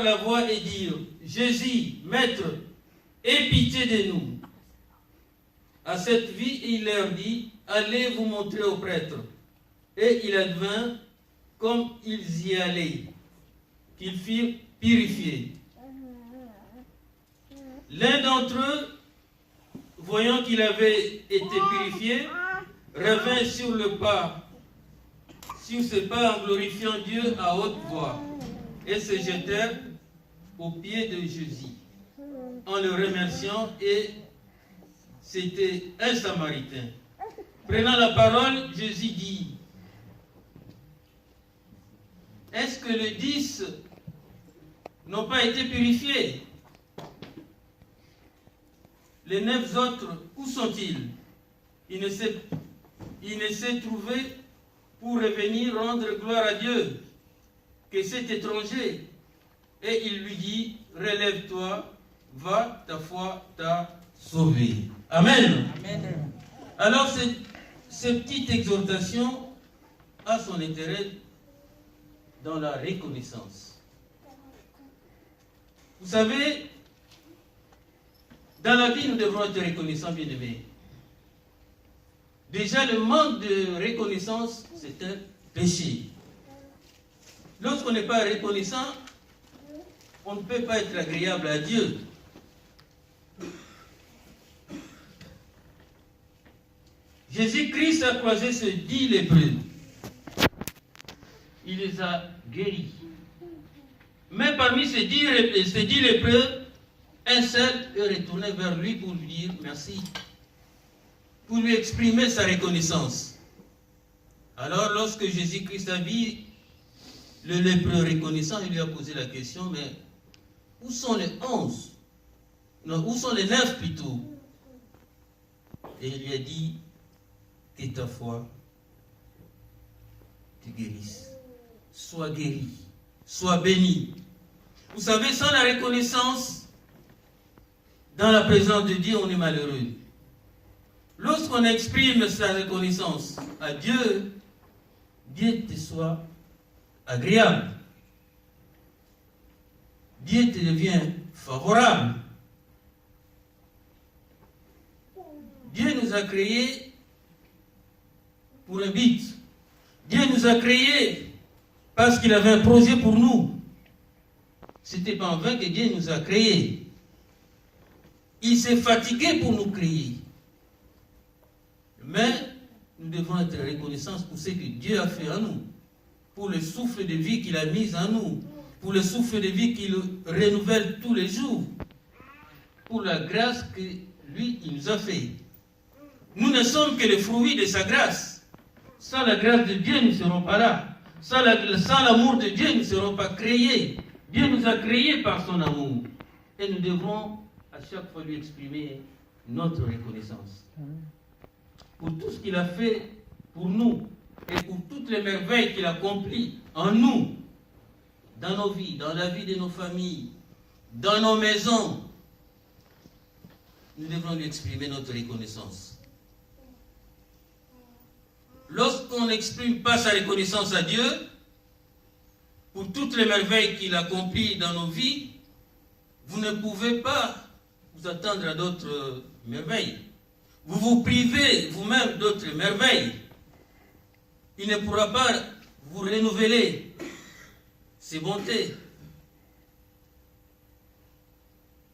la voix et dire, Jésus, Maître, aie pitié de nous. À cette vie, il leur dit, allez vous montrer aux prêtres. Et il advint, comme ils y allaient, qu'ils firent purifier. L'un d'entre eux, voyant qu'il avait été purifié, revint sur ses pas en glorifiant Dieu à haute voix, et se jetèrent aux pieds de Jésus, en le remerciant, et c'était un Samaritain. Prenant la parole, Jésus dit, est-ce que les 10 n'ont pas été purifiés? Les 9 autres, où sont-ils? Il ne s'est trouvé pour revenir rendre gloire à Dieu que cet étranger. Et il lui dit, relève-toi, va, ta foi t'a sauvé. Amen. Amen. Alors, cette petite exhortation a son intérêt dans la reconnaissance. Vous savez, dans la vie, nous devons être reconnaissants, bien-aimés. Déjà, le manque de reconnaissance, c'est un péché. Lorsqu'on n'est pas reconnaissant, on ne peut pas être agréable à Dieu. Jésus-Christ a croisé ces 10 lépreux. Il les a guéris. Mais parmi ces 10 lépreux, un seul est retourné vers lui pour lui dire merci, pour lui exprimer sa reconnaissance. Alors, lorsque Jésus-Christ a vu le lépreux reconnaissant, il lui a posé la question, mais où sont les 11? Non, où sont les 9 plutôt? Et il lui a dit, que ta foi te guérisse. Sois guéri, sois béni. Vous savez, sans la reconnaissance, dans la présence de Dieu, on est malheureux. Lorsqu'on exprime sa reconnaissance à Dieu, Dieu te soit agréable. Dieu te devient favorable. Dieu nous a créés pour un but. Dieu nous a créés parce qu'il avait un projet pour nous. Ce n'était pas en vain que Dieu nous a créés. Il s'est fatigué pour nous créer. Mais nous devons être reconnaissants pour ce que Dieu a fait en nous, pour le souffle de vie qu'il a mis en nous, pour le souffle de vie qu'il renouvelle tous les jours, pour la grâce que lui, il nous a fait. Nous ne sommes que les fruits de sa grâce. Sans la grâce de Dieu, nous ne serons pas là. Sans l'amour de Dieu, nous ne serons pas créés. Dieu nous a créés par son amour. Et nous devons à chaque fois lui exprimer notre reconnaissance. Pour tout ce qu'il a fait pour nous et pour toutes les merveilles qu'il a accomplies en nous, dans nos vies, dans la vie de nos familles, dans nos maisons, nous devons lui exprimer notre reconnaissance. Lorsqu'on n'exprime pas sa reconnaissance à Dieu, pour toutes les merveilles qu'il accomplit dans nos vies, vous ne pouvez pas vous attendre à d'autres merveilles. Vous vous privez vous-même d'autres merveilles. Il ne pourra pas vous renouveler ses bontés.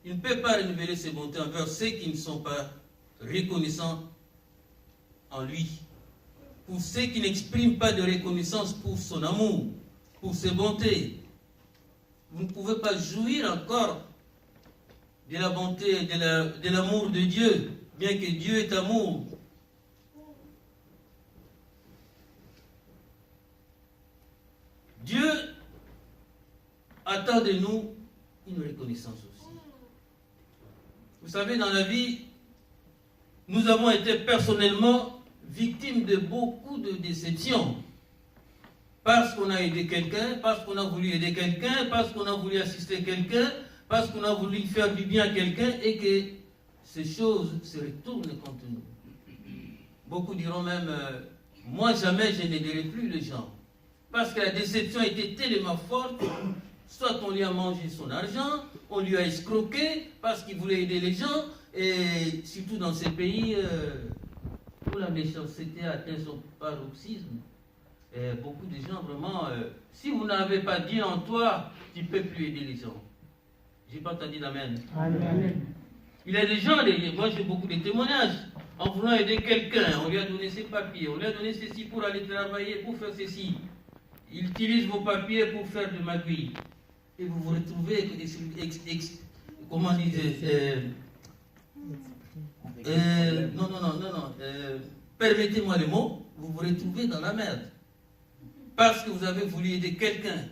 Il ne peut pas renouveler ses bontés envers ceux qui ne sont pas reconnaissants en lui. Pour ceux qui n'expriment pas de reconnaissance pour son amour, pour ses bontés. Vous ne pouvez pas jouir encore de la bonté, de l'amour de Dieu, bien que Dieu est amour. Dieu attend de nous une reconnaissance aussi. Vous savez, dans la vie, nous avons été personnellement victimes de beaucoup de déceptions. Parce qu'on a aidé quelqu'un, parce qu'on a voulu aider quelqu'un, parce qu'on a voulu assister quelqu'un, parce qu'on a voulu faire du bien à quelqu'un et que ces choses se retournent contre nous. Beaucoup diront même, moi jamais je n'aiderai plus les gens. Parce que la déception était tellement forte, soit on lui a mangé son argent, on lui a escroqué parce qu'il voulait aider les gens, et surtout dans ces pays où la méchanceté atteint son paroxysme. Et beaucoup de gens, vraiment, si vous n'avez pas Dieu en toi, tu ne peux plus aider les gens. Je n'ai pas entendu l'amen. Amen. Il y a des gens, moi j'ai beaucoup de témoignages, en voulant aider quelqu'un, on lui a donné ses papiers, on lui a donné ceci pour aller travailler, pour faire ceci. Il utilise vos papiers pour faire de magouille. Et vous vous retrouvez, comment dire, non, permettez-moi le mot, vous vous retrouvez dans la merde. Parce que vous avez voulu aider quelqu'un.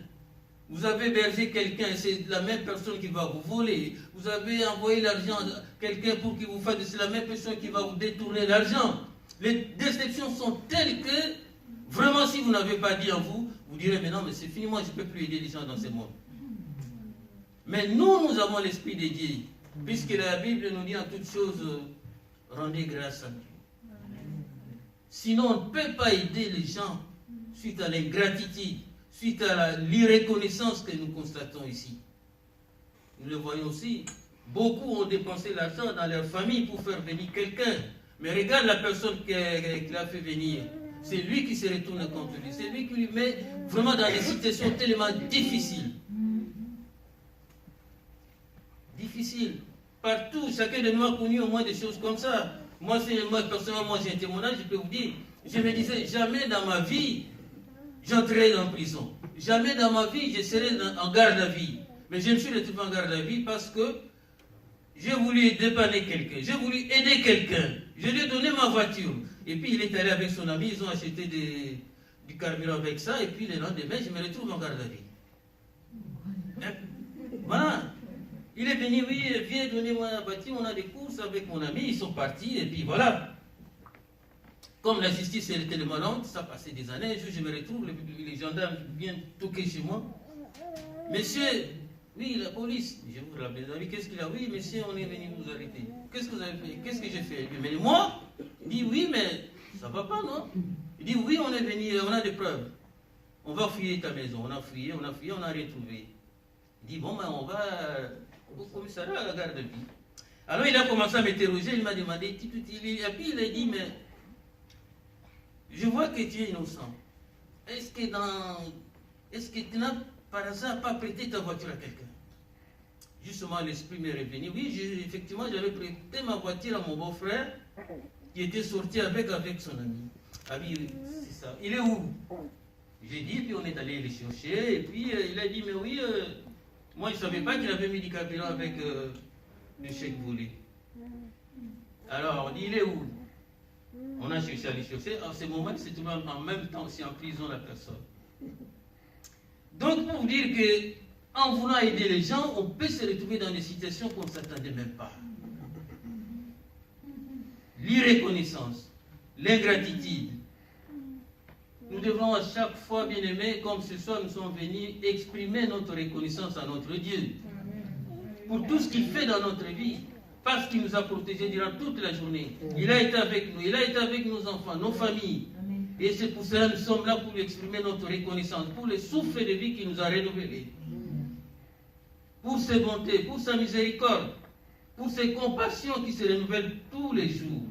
Vous avez hébergé quelqu'un, c'est la même personne qui va vous voler. Vous avez envoyé l'argent à quelqu'un pour qu'il vous fasse, c'est la même personne qui va vous détourner l'argent. Les déceptions sont telles que, vraiment, si vous n'avez pas dit en vous, vous direz, mais non, mais c'est fini, moi je ne peux plus aider les gens dans ce monde. Mais nous avons l'Esprit de Dieu, puisque la Bible nous dit en toutes choses, rendez grâce à Dieu. Sinon, on ne peut pas aider les gens suite à l'ingratitude, suite à l'irreconnaissance que nous constatons ici. Nous le voyons aussi. Beaucoup ont dépensé l'argent dans leur famille pour faire venir quelqu'un. Mais regarde la personne qui l'a fait venir. C'est lui qui se retourne contre lui. C'est lui qui lui met vraiment dans des situations tellement difficiles. Difficiles. Partout, chacun de nous a connu au moins des choses comme ça. Moi personnellement, j'ai un témoignage, je peux vous dire, je me disais, jamais dans ma vie, j'entrerai en prison. Jamais dans ma vie, je serai en garde à vie. Mais je me suis retrouvé en garde à vie parce que j'ai voulu dépanner quelqu'un, j'ai voulu aider quelqu'un. Je lui ai donné ma voiture. Et puis il est allé avec son ami, ils ont acheté du carburant avec ça. Et puis le lendemain, je me retrouve en garde à vie. Voilà. Il est venu, oui, viens donner-moi la voiture, on a des courses avec mon ami, ils sont partis, et puis voilà. Comme la justice était tellement lente, ça passait des années, un jour je me retrouve, les gendarmes viennent toquer chez moi. Monsieur, oui, la police, je vous rappelle, qu'est-ce qu'il a? Oui, monsieur, on est venu vous arrêter. Qu'est-ce que vous avez fait? Qu'est-ce que j'ai fait? Mais moi, il dit oui, mais ça va pas, non? Il dit oui, on est venu, on a des preuves. On va fouiller ta maison. On a fouillé, on n'a rien trouvé. Il dit bon, ben, on va au commissariat à la garde de vie. Alors il a commencé à m'interroger, il m'a demandé, et puis il a dit, mais je vois que tu es innocent. Est-ce que tu n'as par hasard pas prêté ta voiture à quelqu'un? Justement, l'esprit m'est revenu. Oui, effectivement, j'avais prêté ma voiture à mon beau-frère qui était sorti avec son ami. Ah oui, c'est ça. Il est où? J'ai dit, puis on est allé le chercher, et puis il a dit, mais oui, moi je ne savais pas qu'il avait mis du carburant avec le chèque volé. Alors, on dit, il est où? On a cherché à les chercher. En ce moment, il s'est trouvé en même temps aussi en prison, la personne. Donc, pour vous dire qu'en voulant aider les gens, on peut se retrouver dans des situations qu'on ne s'attendait même pas. L'irreconnaissance, l'ingratitude. Nous devons à chaque fois, bien aimés, comme ce soir, nous sommes venus exprimer notre reconnaissance à notre Dieu. Pour tout ce qu'il fait dans notre vie. Parce qu'il nous a protégés durant toute la journée. Il a été avec nous, il a été avec nos enfants, nos familles. Et c'est pour cela que nous sommes là pour lui exprimer notre reconnaissance, pour le souffle de vie qu'il nous a renouvelé. Pour ses bontés, pour sa miséricorde, pour ses compassions qui se renouvellent tous les jours.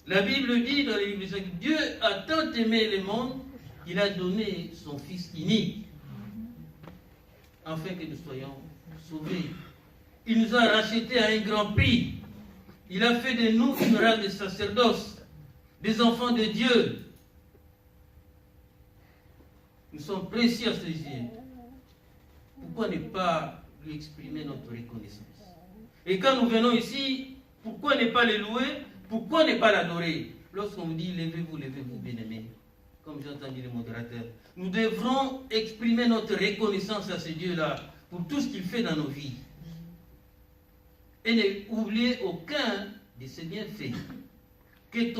La Bible dit dans les livres que Dieu a tant aimé le monde qu'il a donné son Fils unique, afin que nous soyons sauvés. Il nous a rachetés à un grand prix. Il a fait de nous une race de sacerdoce, des enfants de Dieu. Nous sommes précieux à ses yeux. Pourquoi ne pas lui exprimer notre reconnaissance? Et quand nous venons ici, pourquoi ne pas le louer? Pourquoi ne pas l'adorer? Lorsqu'on nous dit levez-vous, bien-aimés, comme j'ai entendu le modérateur, nous devrons exprimer notre reconnaissance à ce Dieu-là pour tout ce qu'il fait dans nos vies. Et n'oubliez aucun de ses bienfaits. Que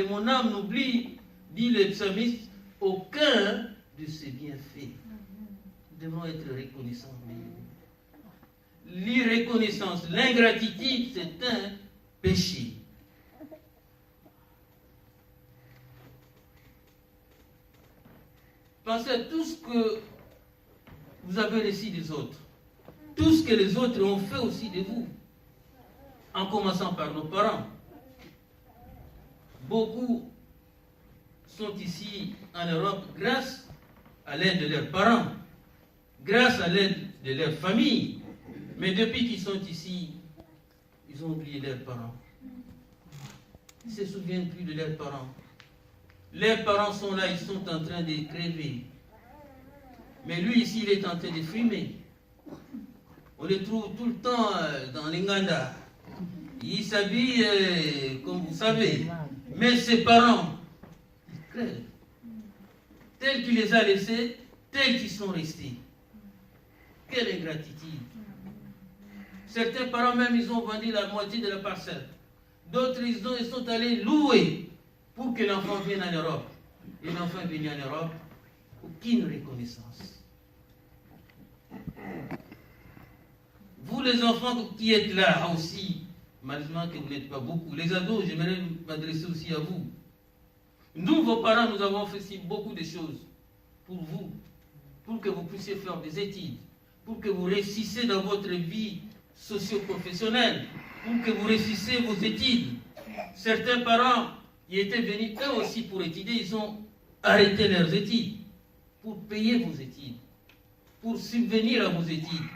mon âme n'oublie, dit le psalmiste, aucun de ses bienfaits. Nous devons être reconnaissants. L'irreconnaissance, l'ingratitude, c'est un péché. Pensez à tout ce que vous avez reçu des autres. Tout ce que les autres ont fait aussi de vous, en commençant par nos parents. Beaucoup sont ici en Europe grâce à l'aide de leurs parents, grâce à l'aide de leur famille. Mais depuis qu'ils sont ici, ils ont oublié leurs parents. Ils ne se souviennent plus de leurs parents. Leurs parents sont là, ils sont en train de crever. Mais lui ici, il est en train de frimer. On le trouve tout le temps dans les Nganda. Il s'habille comme vous savez. Mais ses parents, ils crèvent. Tels qu'il les a laissés, tels qu'ils sont restés. Quelle ingratitude. Certains parents même, ils ont vendu la moitié de la parcelle. D'autres, ils sont allés louer pour que l'enfant vienne en Europe. Et l'enfant est venu en Europe, aucune reconnaissance. Vous les enfants qui êtes là aussi, malheureusement que vous n'êtes pas beaucoup, les ados, j'aimerais m'adresser aussi à vous. Nous, vos parents, nous avons fait si beaucoup de choses pour vous, pour que vous puissiez faire des études, pour que vous réussissiez dans votre vie socio-professionnelle, pour que vous réussissiez vos études. Certains parents qui étaient venus eux aussi pour étudier, ils ont arrêté leurs études pour payer vos études, pour subvenir à vos études.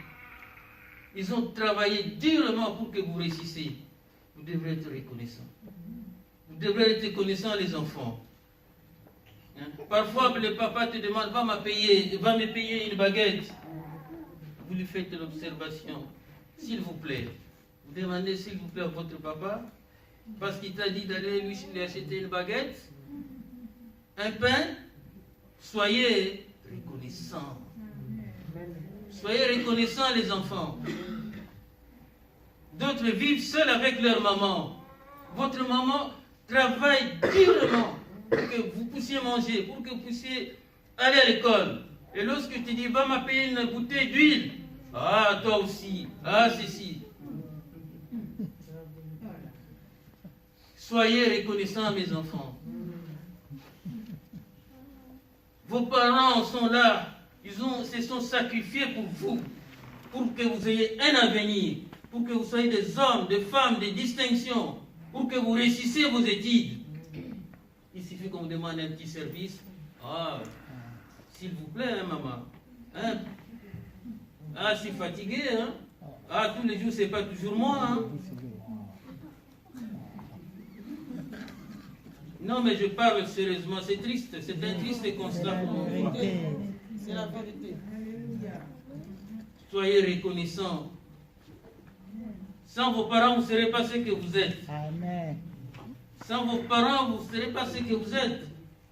Ils ont travaillé durement pour que vous réussissiez. Vous devrez être reconnaissants. Vous devrez être reconnaissants, les enfants. Hein? Parfois, le papa te demande, va me payer une baguette. Vous lui faites l'observation. S'il vous plaît, vous demandez s'il vous plaît à votre papa, parce qu'il t'a dit d'aller lui acheter une baguette, un pain. Soyez reconnaissants. Soyez reconnaissants, les enfants. D'autres vivent seuls avec leur maman. Votre maman travaille durement pour que vous puissiez manger, pour que vous puissiez aller à l'école. Et lorsque tu dis, va me payer une bouteille d'huile, ah, toi aussi, ah, ceci. Soyez reconnaissants, mes enfants. Vos parents sont là. Ils se sont sacrifiés pour vous, pour que vous ayez un avenir, pour que vous soyez des hommes, des femmes, des distinctions, pour que vous réussissiez vos études. Il suffit qu'on vous demande un petit service. Ah, s'il vous plaît, hein, maman. Hein? Ah, je suis fatigué. Hein? Ah, tous les jours, c'est pas toujours moi. Hein? Non, mais je parle sérieusement. C'est triste. C'est un triste constat pour moi. C'est la vérité. Soyez reconnaissants. Sans vos parents, vous ne serez pas ce que vous êtes. Amen. Sans vos parents, vous ne serez pas ce que vous êtes.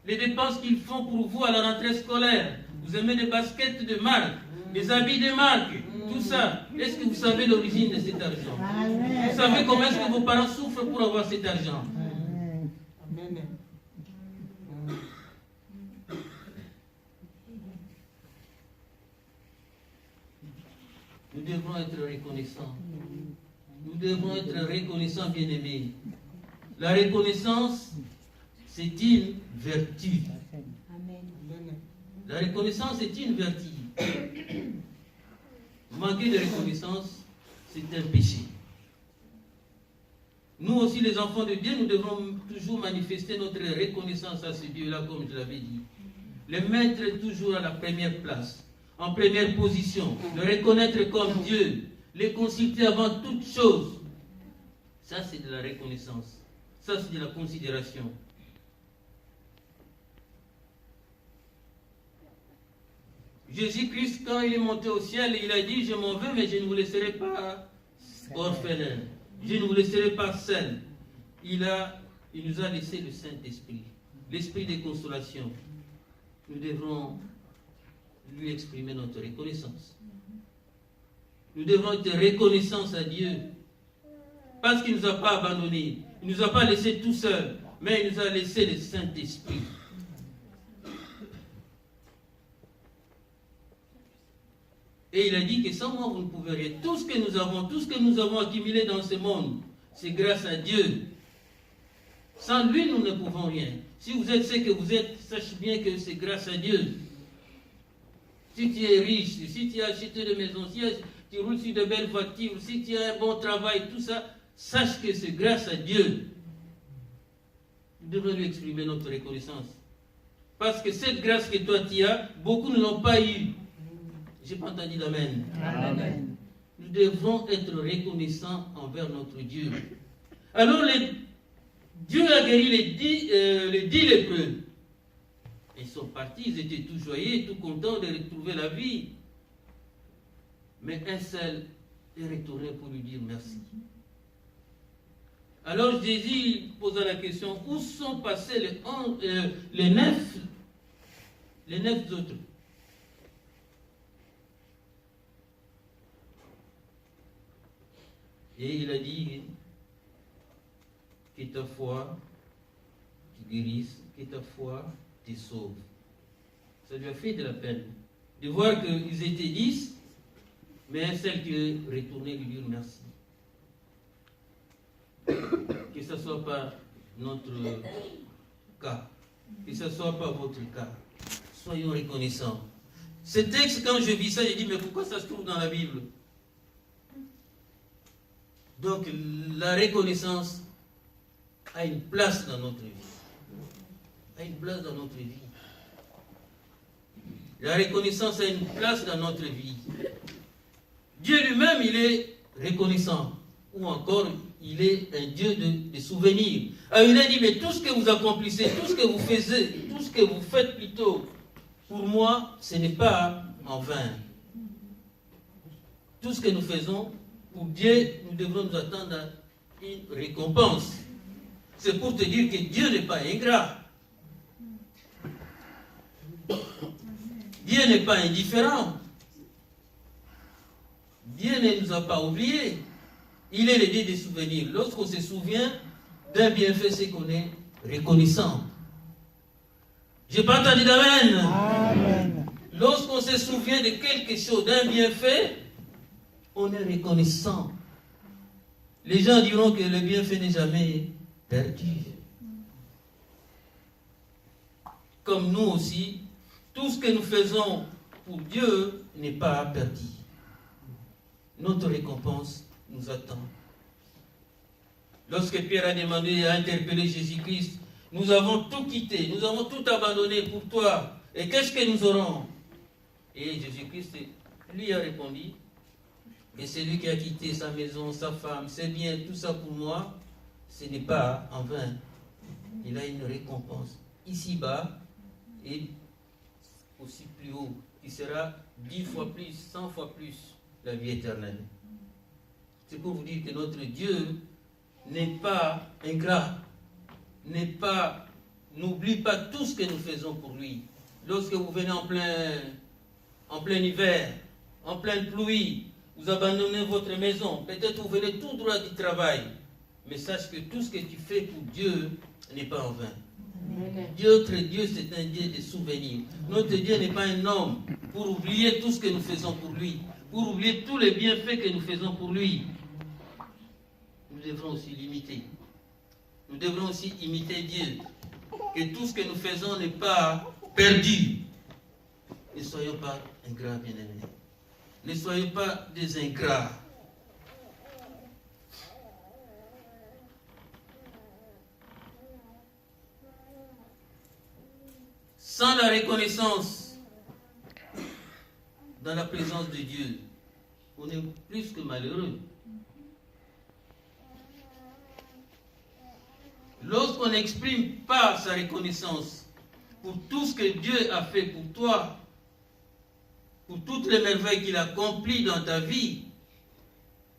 Les dépenses qu'ils font pour vous à la rentrée scolaire, vous aimez des baskets de marque, des habits de marque, tout ça. Est-ce que vous savez l'origine de cet argent? Amen. Vous savez comment est-ce que vos parents souffrent pour avoir cet argent? Amen. Amen. Nous devons être reconnaissants. Nous devons être reconnaissants, bien-aimés. La reconnaissance, c'est une vertu. Amen. La reconnaissance est une vertu. Manquer de reconnaissance, c'est un péché. Nous aussi, les enfants de Dieu, nous devons toujours manifester notre reconnaissance à ce Dieu-là, comme je l'avais dit. Le mettre toujours à la première place, en première position, le reconnaître comme Dieu, les consulter avant toute chose. Ça, c'est de la reconnaissance. Ça, c'est de la considération. Jésus-Christ, quand il est monté au ciel, il a dit, je m'en veux, mais je ne vous laisserai pas orphelins. Je ne vous laisserai pas seuls. Il nous a laissé le Saint-Esprit, l'Esprit de consolation. Nous devrons lui exprimer notre reconnaissance. Nous devons être reconnaissants à Dieu, parce qu'il ne nous a pas abandonnés. Il ne nous a pas laissés tout seuls, mais il nous a laissé le Saint-Esprit. Et il a dit que sans moi, vous ne pouvez rien. Tout ce que nous avons accumulé dans ce monde, c'est grâce à Dieu. Sans lui, nous ne pouvons rien. Si vous êtes ce que vous êtes, sachez bien que c'est grâce à Dieu. Si tu es riche, si tu as acheté des maisons, si tu roules sur de belles voitures, si tu as un bon travail, tout ça, sache que c'est grâce à Dieu. Nous devons lui exprimer notre reconnaissance. Parce que cette grâce que toi tu as, beaucoup ne l'ont pas eue. Je n'ai pas entendu d'amen. Amen. Nous devons être reconnaissants envers notre Dieu. Alors, Dieu a guéri les 10 lépreux. Ils sont partis, ils étaient tout joyeux, tout contents de retrouver la vie. Mais un seul est retourné pour lui dire merci. Alors Jésus posa la question, où sont passés les 9 autres? Et il a dit que ta foi te guérisse, que ta foi te sauve. Ça lui a fait de la peine de voir qu'ils étaient 10, mais un seul qui est retourné lui dire merci. Que ce ne soit pas notre cas, que ce ne soit pas votre cas. Soyons reconnaissants. Ce texte, quand je vis ça, je dis, mais pourquoi ça se trouve dans la Bible? Donc, la reconnaissance a une place dans notre vie. A une place dans notre vie. La reconnaissance a une place dans notre vie. Dieu lui-même, il est reconnaissant. Ou encore, il est un Dieu de souvenirs. Alors, il a dit, mais tout ce que vous accomplissez, tout ce que vous faites, tout ce que vous faites plutôt, pour moi, ce n'est pas en vain. Tout ce que nous faisons, pour Dieu, nous devons nous attendre à une récompense. C'est pour te dire que Dieu n'est pas ingrat. Dieu n'est pas indifférent. Dieu ne nous a pas oubliés. Il est le Dieu des souvenirs. Lorsqu'on se souvient d'un bienfait, c'est qu'on est reconnaissant. Je n'ai pas entendu d'amen. Amen. Lorsqu'on se souvient de quelque chose, d'un bienfait, on est reconnaissant. Les gens diront que le bienfait n'est jamais perdu. Comme nous aussi, tout ce que nous faisons pour Dieu n'est pas perdu. Notre récompense nous attend. Lorsque Pierre a demandé et a interpellé Jésus-Christ, nous avons tout quitté, nous avons tout abandonné pour toi. Et qu'est-ce que nous aurons? Et Jésus-Christ lui a répondu, et celui qui a quitté sa maison, sa femme, ses biens, tout ça pour moi, ce n'est pas en vain. Il a une récompense ici-bas et aussi plus haut, qui sera 10 fois plus, 100 fois plus la vie éternelle. C'est pour vous dire que notre Dieu n'est pas ingrat, n'oublie pas tout ce que nous faisons pour lui. Lorsque vous venez en plein hiver, en pleine pluie, vous abandonnez votre maison, peut-être vous venez tout droit du travail, mais sache que tout ce que tu fais pour Dieu n'est pas en vain. Notre Dieu, c'est un Dieu de souvenirs. Notre Dieu n'est pas un homme pour oublier tout ce que nous faisons pour lui, pour oublier tous les bienfaits que nous faisons pour lui. Nous devrons aussi l'imiter. Nous devrons aussi imiter Dieu. Que tout ce que nous faisons n'est pas perdu. Ne soyons pas ingrats, bien-aimés. Ne soyez pas des ingrats. Sans la reconnaissance dans la présence de Dieu, on est plus que malheureux. Lorsqu'on n'exprime pas sa reconnaissance pour tout ce que Dieu a fait pour toi, pour toutes les merveilles qu'il a accomplies dans ta vie,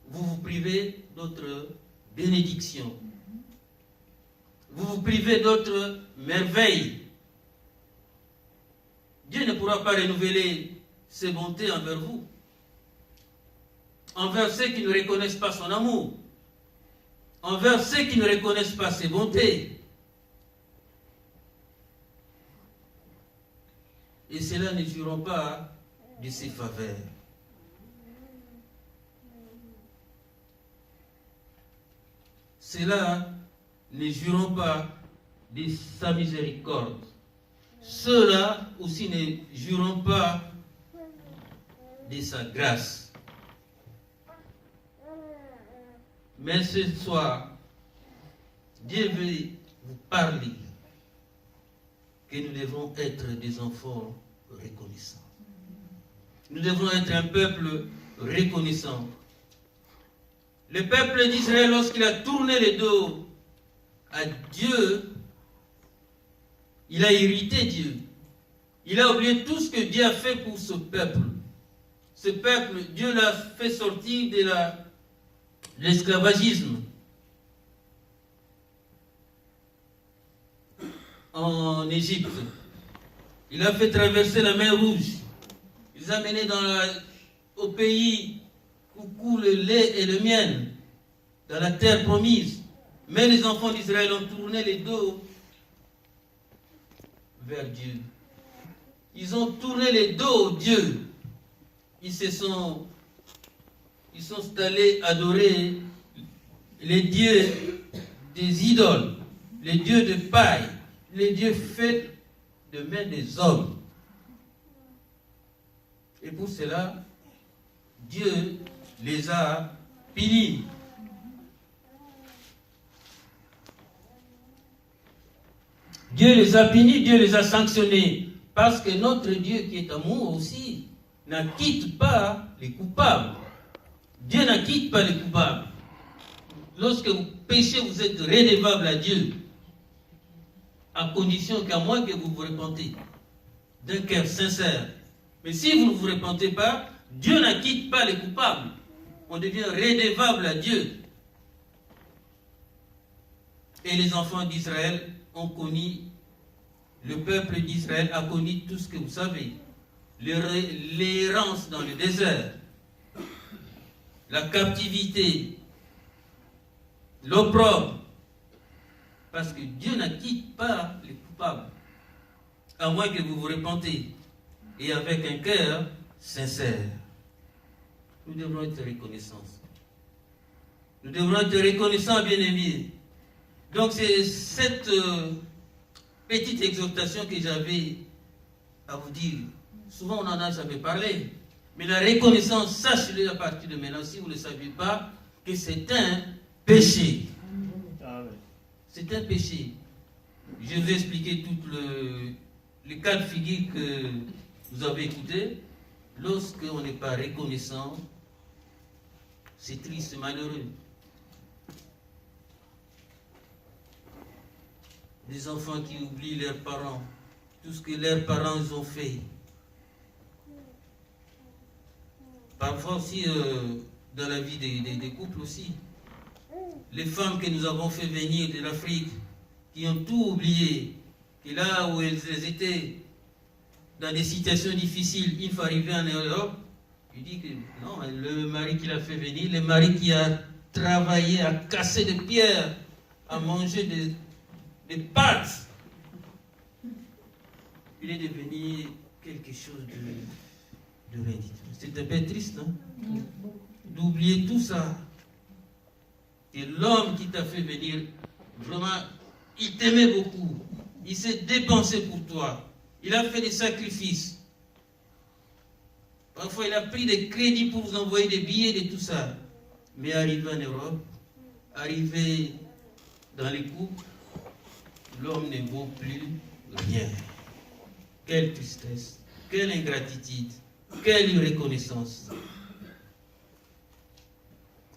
vous vous privez d'autres bénédictions. Vous vous privez d'autres merveilles. Dieu ne pourra pas renouveler ses bontés envers vous, envers ceux qui ne reconnaissent pas son amour, envers ceux qui ne reconnaissent pas ses bontés. Et ceux-là ne jouiront pas de ses faveurs. Ceux-là ne jouiront pas de sa miséricorde. Ceux-là aussi ne jouiront pas de sa grâce. Mais ce soir, Dieu veut vous parler que nous devons être des enfants reconnaissants. Nous devons être un peuple reconnaissant. Le peuple d'Israël, lorsqu'il a tourné le dos à Dieu, il a irrité Dieu. Il a oublié tout ce que Dieu a fait pour ce peuple. Ce peuple, Dieu l'a fait sortir de l'esclavagisme en Égypte. Il a fait traverser la mer Rouge. Il les a menés au pays où coule le lait et le miel, dans la terre promise. Mais les enfants d'Israël ont tourné les dos vers Dieu. Ils ont tourné les dos au Dieu. Ils sont allés adorer les dieux des idoles, les dieux de paille, les dieux faits de main des hommes. Et pour cela, Dieu les a punis. Dieu les a punis, Dieu les a sanctionnés. Parce que notre Dieu qui est amour aussi, n'acquitte pas les coupables. Dieu n'acquitte pas les coupables. Lorsque vous péchez, vous êtes redevable à Dieu. À condition qu'à moins que vous vous repentez d'un cœur sincère. Mais si vous ne vous repentez pas, Dieu n'acquitte pas les coupables. On devient redevable à Dieu. Et les enfants d'Israël ont connu, le peuple d'Israël a connu tout ce que vous savez. L'errance dans le désert, la captivité, l'opprobre. Parce que Dieu n'acquitte pas les coupables, à moins que vous vous repentez, et avec un cœur sincère. Nous devrons être reconnaissants. Nous devrons être reconnaissants, bien-aimés. Donc c'est cette petite exhortation que j'avais à vous dire. Souvent on en a jamais parlé. Mais la reconnaissance, sachez-le à partir de maintenant, si vous ne le saviez pas, que c'est un péché. C'est un péché. Je vais expliquer tout les cas de figure que vous avez écoutés. Lorsqu'on n'est pas reconnaissant, c'est triste, c'est malheureux. Des enfants qui oublient leurs parents, tout ce que leurs parents ont fait. Parfois aussi, dans la vie des couples aussi. Les femmes que nous avons fait venir de l'Afrique, qui ont tout oublié, et là où elles étaient dans des situations difficiles, une fois arrivées en Europe, il dit que non, le mari qui l'a fait venir, le mari qui a travaillé, a cassé des pierres, a mangé des pâtes, il est devenu quelque chose de ridicule. C'est un peu triste, non? D'oublier tout ça. Et l'homme qui t'a fait venir, vraiment, il t'aimait beaucoup. Il s'est dépensé pour toi. Il a fait des sacrifices. Parfois, il a pris des crédits pour vous envoyer des billets et tout ça. Mais arrivé en Europe, arrivé dans les couples, l'homme ne vaut plus rien. Quelle tristesse, quelle ingratitude, quelle irreconnaissance.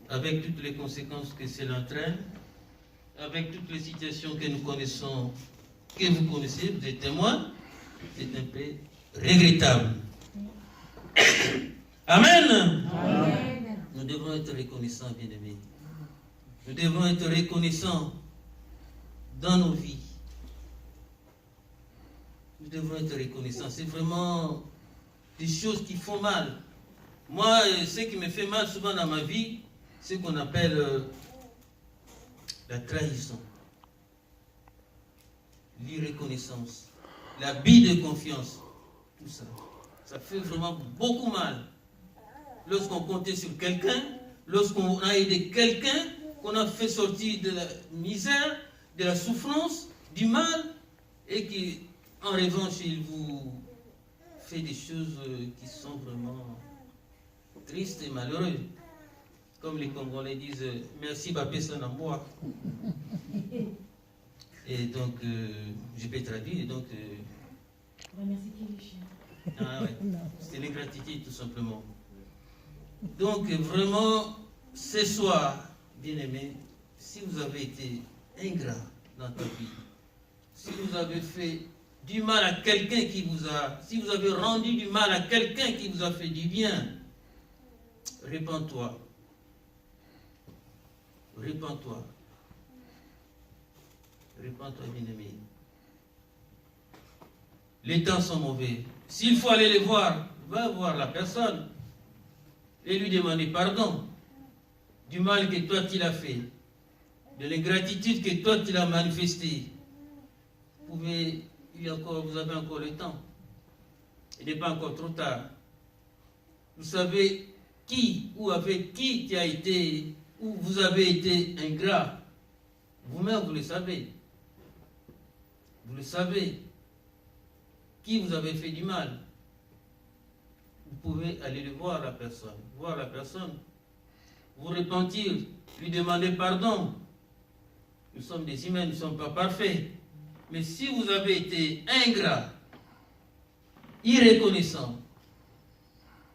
Avec toutes les conséquences que cela entraîne, avec toutes les situations que nous connaissons, que vous connaissez, vous êtes témoins, c'est un peu regrettable. Amen. Amen. Nous devons être reconnaissants, bien-aimés. Nous devons être reconnaissants dans nos vies. Nous devons être reconnaissants. C'est vraiment des choses qui font mal. Moi, ce qui me fait mal souvent dans ma vie, c'est ce qu'on appelle la trahison, l'irreconnaissance, l'abus de confiance, tout ça. Ça fait vraiment beaucoup mal. Lorsqu'on comptait sur quelqu'un, lorsqu'on a aidé quelqu'un, qu'on a fait sortir de la misère, de la souffrance, du mal, et qu'en revanche, il vous fait des choses qui sont vraiment triste et malheureux. Comme les Congolais disent, merci Bapé Sanamboa. Et donc, je peux traduire, donc... Ah ouais, c'est l'ingratitude tout simplement. Donc, vraiment, ce soir, bien-aimés, si vous avez été ingrat dans ta vie, si vous avez fait du mal à quelqu'un qui vous a... Si vous avez rendu du mal à quelqu'un qui vous a fait du bien, répands-toi. Répands-toi. Répands-toi, bien-aimé. Les temps sont mauvais. S'il faut aller les voir, va voir la personne et lui demander pardon du mal que toi tu l'as fait, de l'ingratitude que toi tu l'as manifestée. Vous avez encore le temps. Il n'est pas encore trop tard. Vous savez qui ou avec qui tu as été, ou vous avez été ingrat. Vous-même, vous le savez. Vous le savez. Qui vous avez fait du mal. Vous pouvez aller le voir, la personne. Vous repentir, lui demander pardon. Nous sommes des humains, nous ne sommes pas parfaits. Mais si vous avez été ingrat, irreconnaissant,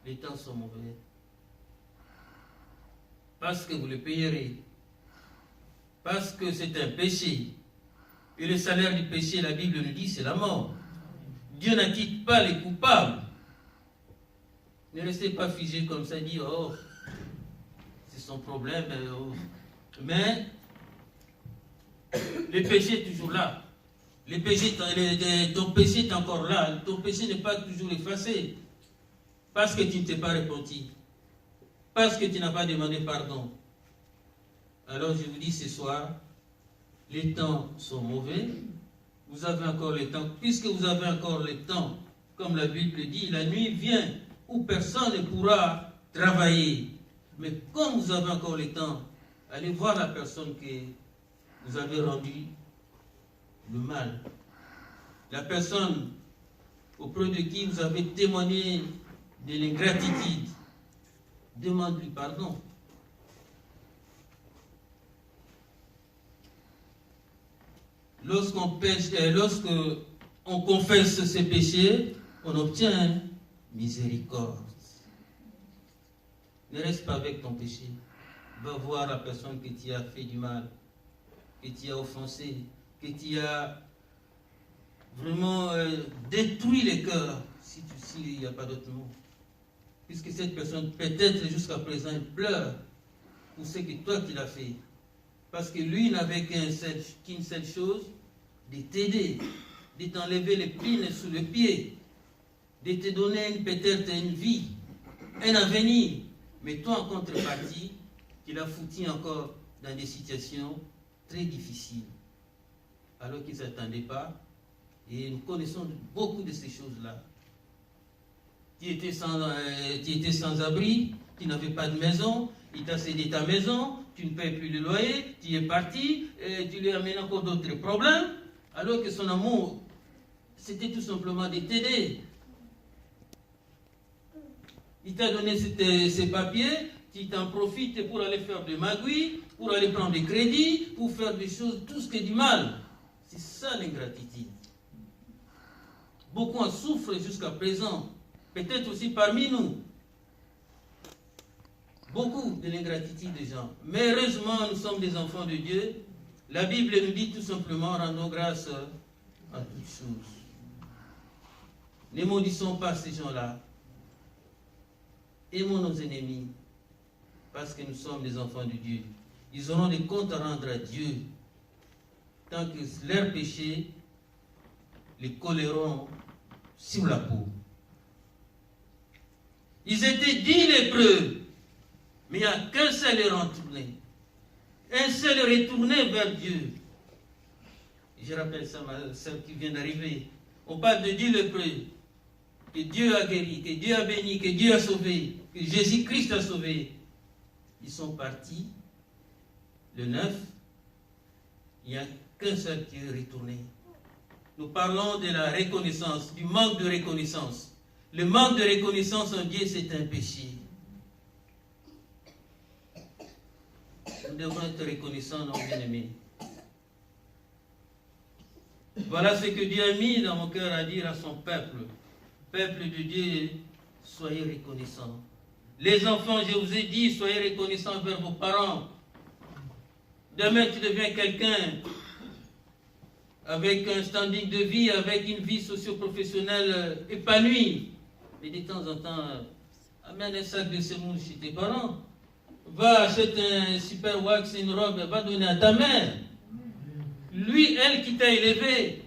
les temps sont mauvais. Parce que vous le payerez. Parce que c'est un péché. Et le salaire du péché, la Bible nous dit, c'est la mort. Dieu n'acquitte pas les coupables. Ne restez pas figés comme ça, dit, oh, c'est son problème. Oh. Mais le péché est toujours là. Ton péché est encore là. Ton péché n'est pas toujours effacé. Parce que tu ne t'es pas repenti. Parce que tu n'as pas demandé pardon. Alors je vous dis ce soir, les temps sont mauvais. Vous avez encore le temps. Puisque vous avez encore le temps, comme la Bible dit, la nuit vient où personne ne pourra travailler. Mais comme vous avez encore le temps, allez voir la personne que vous avez rendu le mal. La personne auprès de qui vous avez témoigné de l'ingratitude. Demande-lui pardon. Lorsqu'on confesse ses péchés, on obtient miséricorde. Ne reste pas avec ton péché. Va voir la personne que tu as fait du mal, que tu as offensé, que tu as vraiment détruit les cœurs, s'il n'y a pas d'autre mot. Puisque cette personne, peut-être jusqu'à présent, elle pleure pour ce que toi tu l'as fait. Parce que lui n'avait qu'une seule chose, de t'aider, de t'enlever les pines sous le pied, de te donner peut-être une vie, un avenir. Mais toi, en contrepartie, tu l'as foutu encore dans des situations très difficiles. Alors qu'ils ne s'attendaient pas. Et nous connaissons beaucoup de ces choses-là. Tu étais sans abri, tu n'avais pas de maison, il t'a cédé ta maison, tu ne payes plus le loyer, tu es parti, tu lui amènes encore d'autres problèmes, alors que son amour, c'était tout simplement de t'aider. Il t'a donné ses papiers, tu t'en profites pour aller faire des magouilles, pour aller prendre des crédits, pour faire des choses, tout ce qui est du mal. C'est ça l'ingratitude. Beaucoup en souffrent jusqu'à présent, peut-être aussi parmi nous. Beaucoup de l'ingratitude des gens. Mais heureusement, nous sommes des enfants de Dieu. La Bible nous dit tout simplement, rendons grâce à toutes choses. Ne maudissons pas ces gens-là. Aimons nos ennemis, parce que nous sommes des enfants de Dieu. Ils auront des comptes à rendre à Dieu, tant que leurs péchés les colleront sur la peau. Ils étaient 10 lépreux, mais il n'y a qu'un seul retourné. Un seul retourné vers Dieu. Je rappelle ça, ma soeur qui vient d'arriver. On parle de 10 lépreux, que Dieu a guéri, que Dieu a béni, que Dieu a sauvé, que Jésus-Christ a sauvé. Ils sont partis. Le 9, il n'y a qu'un seul qui est retourné. Nous parlons de la reconnaissance, du manque de reconnaissance. Le manque de reconnaissance en Dieu, c'est un péché. Nous devons être reconnaissants, nos bien-aimés. Voilà ce que Dieu a mis dans mon cœur à dire à son peuple. Peuple de Dieu, soyez reconnaissants. Les enfants, je vous ai dit, soyez reconnaissants envers vos parents. Demain, tu deviens quelqu'un avec un standing de vie, avec une vie socio-professionnelle épanouie. Mais de temps en temps, amène un sac de semoule chez tes parents. Va acheter un super wax, une robe, va donner à ta mère. Lui, elle qui t'a élevé.